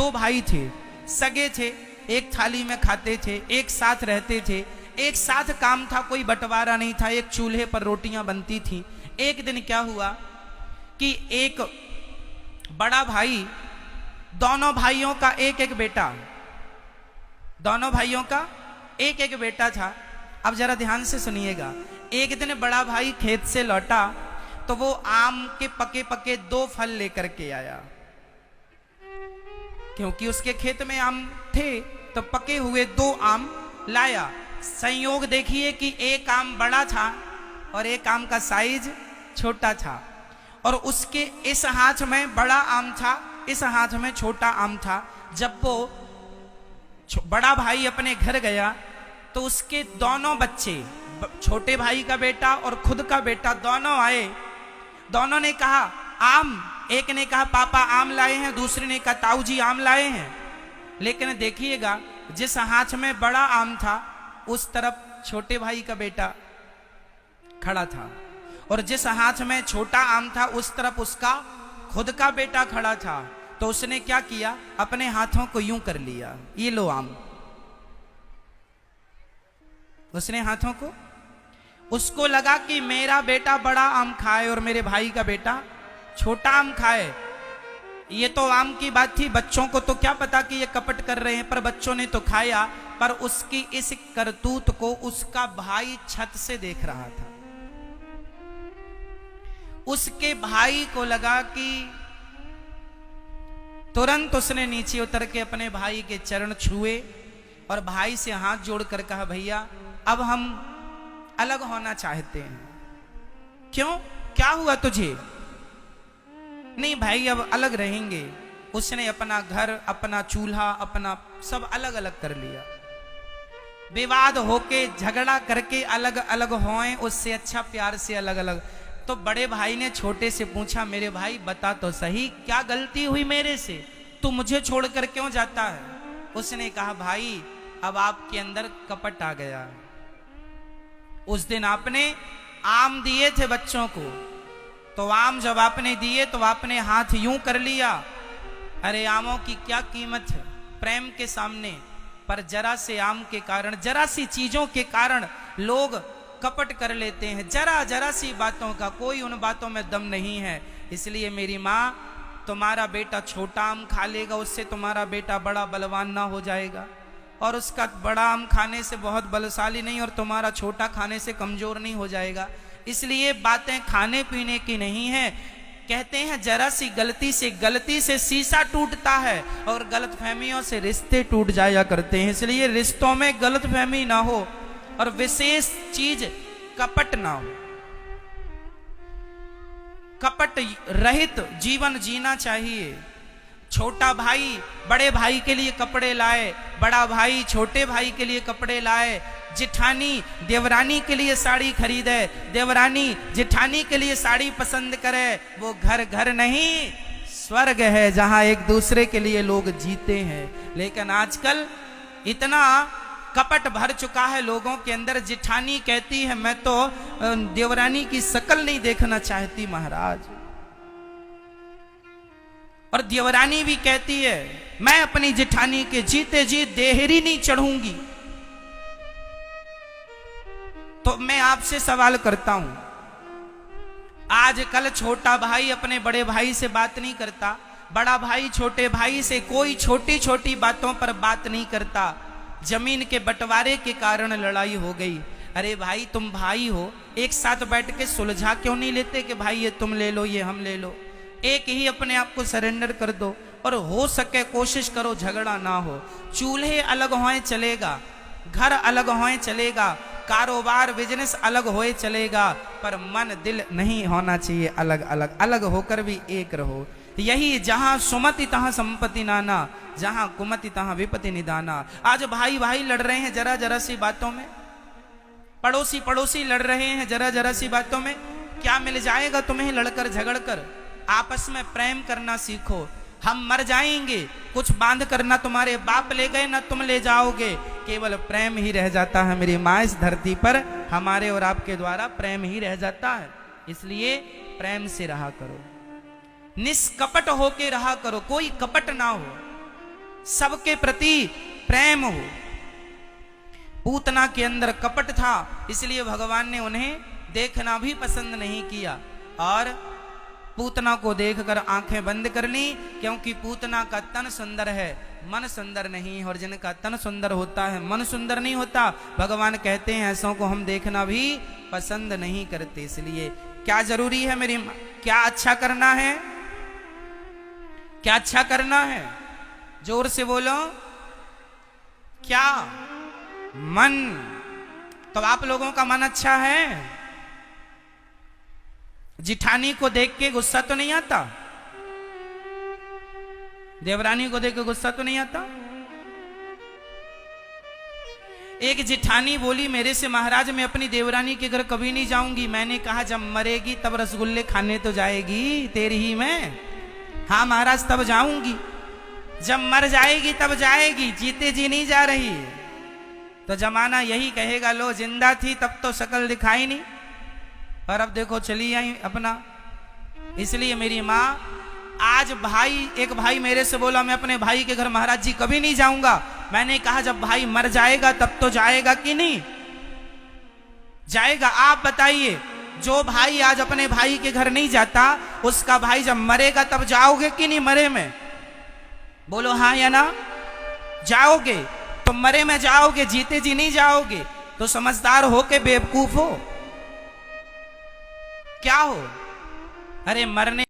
दो भाई थे, सगे थे, एक थाली में खाते थे, एक साथ रहते थे, एक साथ काम था, कोई बंटवारा नहीं था, एक चूल्हे पर रोटियां बनती थी। एक दिन क्या हुआ कि एक बड़ा भाई, दोनों भाइयों का एक एक बेटा, दोनों भाइयों का एक एक बेटा था। अब जरा ध्यान से सुनिएगा। एक दिन बड़ा भाई खेत से लौटा तो वो आम के पके पके 2 फल लेकर के आया, क्योंकि उसके खेत में आम थे तो पके हुए 2 आम लाया। संयोग देखिए कि एक आम बड़ा था और एक आम का साइज छोटा था, और उसके इस हाथ में बड़ा आम था, इस हाथ में छोटा आम था। जब वो बड़ा भाई अपने घर गया तो उसके दोनों बच्चे, छोटे भाई का बेटा और खुद का बेटा, दोनों आए। दोनों ने कहा आम, एक ने कहा पापा आम लाए हैं, दूसरे ने कहा ताऊ जी आम लाए हैं। लेकिन देखिएगा, जिस हाथ में बड़ा आम था उस तरफ छोटे भाई का बेटा खड़ा था, और जिस हाथ में छोटा आम था उस तरफ उसका खुद का बेटा खड़ा था। तो उसने क्या किया, अपने हाथों को यूं कर लिया, ये लो आम। उसने हाथों को, उसको लगा कि मेरा बेटा बड़ा आम खाए और मेरे भाई का बेटा छोटा आम खाए। ये तो आम की बात थी, बच्चों को तो क्या पता कि ये कपट कर रहे हैं, पर बच्चों ने तो खाया। पर उसकी इस करतूत को उसका भाई छत से देख रहा था। उसके भाई को लगा कि, तुरंत उसने नीचे उतर के अपने भाई के चरण छुए और भाई से हाथ जोड़कर कहा भैया अब हम अलग होना चाहते हैं। क्यों, क्या हुआ तुझे? नहीं भाई अब अलग रहेंगे। उसने अपना घर, अपना चूल्हा, अपना सब अलग अलग कर लिया। विवाद होके, झगड़ा करके अलग अलग होएं, उससे अच्छा प्यार से अलग अलग। तो बड़े भाई ने छोटे से पूछा, मेरे भाई बता तो सही, क्या गलती हुई मेरे से, तू मुझे छोड़कर क्यों जाता है? उसने कहा भाई अब आपके अंदर कपट आ गया। उस दिन आपने आम दिए थे बच्चों को, तो आम जब आपने दिए तो आपने हाथ यूं कर लिया। अरे आमों की क्या कीमत है प्रेम के सामने, पर जरा से आम के कारण, जरा सी चीजों के कारण लोग कपट कर लेते हैं। जरा जरा सी बातों का, कोई उन बातों में दम नहीं है। इसलिए मेरी माँ, तुम्हारा बेटा छोटा आम खा लेगा, उससे तुम्हारा बेटा बड़ा बलवान ना हो जाएगा, और उसका बड़ा आम खाने से बहुत बलशाली नहीं और तुम्हारा छोटा खाने से कमजोर नहीं हो जाएगा। इसलिए बातें खाने पीने की नहीं है। कहते हैं जरा सी गलती से शीशा टूटता है और गलतफहमियों से रिश्ते टूट जाया करते हैं। इसलिए रिश्तों में गलतफहमी ना हो और विशेष चीज कपट ना हो। कपट रहित जीवन जीना चाहिए। छोटा भाई बड़े भाई के लिए कपड़े लाए, बड़ा भाई छोटे भाई के लिए कपड़े लाए, जेठानी देवरानी के लिए साड़ी खरीदे, देवरानी जेठानी के लिए साड़ी पसंद करे। वो घर घर नहीं, स्वर्ग है जहां एक दूसरे के लिए लोग जीते हैं। लेकिन आजकल इतना कपट भर चुका है लोगों के अंदर। जेठानी कहती है मैं तो देवरानी की शक्ल नहीं देखना चाहती महाराज, और देवरानी भी कहती है मैं अपनी जेठानी के जीते जी देहरी नहीं चढ़ूंगी। तो मैं आपसे सवाल करता हूं, आजकल छोटा भाई अपने बड़े भाई से बात नहीं करता, बड़ा भाई छोटे भाई से कोई छोटी छोटी बातों पर बात नहीं करता। जमीन के बंटवारे के कारण लड़ाई हो गई। अरे भाई तुम भाई हो, एक साथ बैठ के सुलझा क्यों नहीं लेते कि भाई ये तुम ले लो, ये हम ले लो। एक ही अपने आप को सरेंडर कर दो, और हो सके कोशिश करो झगड़ा ना हो। चूल्हे अलग होए चलेगा, घर अलग होए चलेगा, कारोबार बिजनेस अलग होए चलेगा, पर मन दिल नहीं होना चाहिए अलग अलग। अलग होकर भी एक रहो। यही जहां सुमति तहां संपत्ति नाना, जहां कुमति तहां विपत्ति निदाना। आज भाई भाई लड़ रहे हैं जरा जरा सी बातों में, पड़ोसी पड़ोसी लड़ रहे हैं जरा जरा सी बातों में। क्या मिल जाएगा तुम्हें लड़कर झगड़कर? आपस में प्रेम करना सीखो। हम मर जाएंगे, कुछ बांध करना तुम्हारे बाप ले गए ना तुम ले जाओगे, केवल प्रेम ही रह जाता है मेरी माँ इस धरती पर। हमारे और आपके द्वारा प्रेम ही रह जाता है। इसलिए प्रेम से रहा करो, निष्कपट होके रहा करो, कोई कपट ना हो। सबके प्रति प्रेम हो। पूतना के अंदर कपट था, इसलिए भगवान ने उन्हें देखना भी पसंद नहीं किया और पूतना को देखकर आंखें बंद कर ली, क्योंकि पूतना का तन सुंदर है, मन सुंदर नहीं। और जिनका तन सुंदर होता है, मन सुंदर नहीं होता, भगवान कहते हैं ऐसों को हम देखना भी पसंद नहीं करते। इसलिए क्या जरूरी है मेरी मां, क्या अच्छा करना है, क्या अच्छा करना है, जोर से बोलो, क्या? मन। तो आप लोगों का मन अच्छा है? जिठानी को देख के गुस्सा तो नहीं आता? देवरानी को देख के गुस्सा तो नहीं आता? एक जिठानी बोली मेरे से, महाराज मैं अपनी देवरानी के घर कभी नहीं जाऊंगी। मैंने कहा जब मरेगी तब रसगुल्ले खाने तो जाएगी तेरी ही में। हाँ महाराज तब जाऊंगी, जब मर जाएगी तब जाएगी, जीते जी नहीं जा रही। तो जमाना यही कहेगा लो जिंदा थी तब तो शक्ल दिखाई नहीं, और अब देखो चली आई अपना। इसलिए मेरी माँ, आज एक भाई मेरे से बोला मैं अपने भाई के घर महाराज जी कभी नहीं जाऊंगा। मैंने कहा जब भाई मर जाएगा तब तो जाएगा कि नहीं जाएगा? आप बताइए, जो भाई आज अपने भाई के घर नहीं जाता, उसका भाई जब मरेगा तब जाओगे कि नहीं? मरे में बोलो हाँ या ना? जाओगे। तो मरे में जाओगे, जीते जी नहीं जाओगे। तो समझदार हो के बेवकूफ हो क्या हो? अरे मरने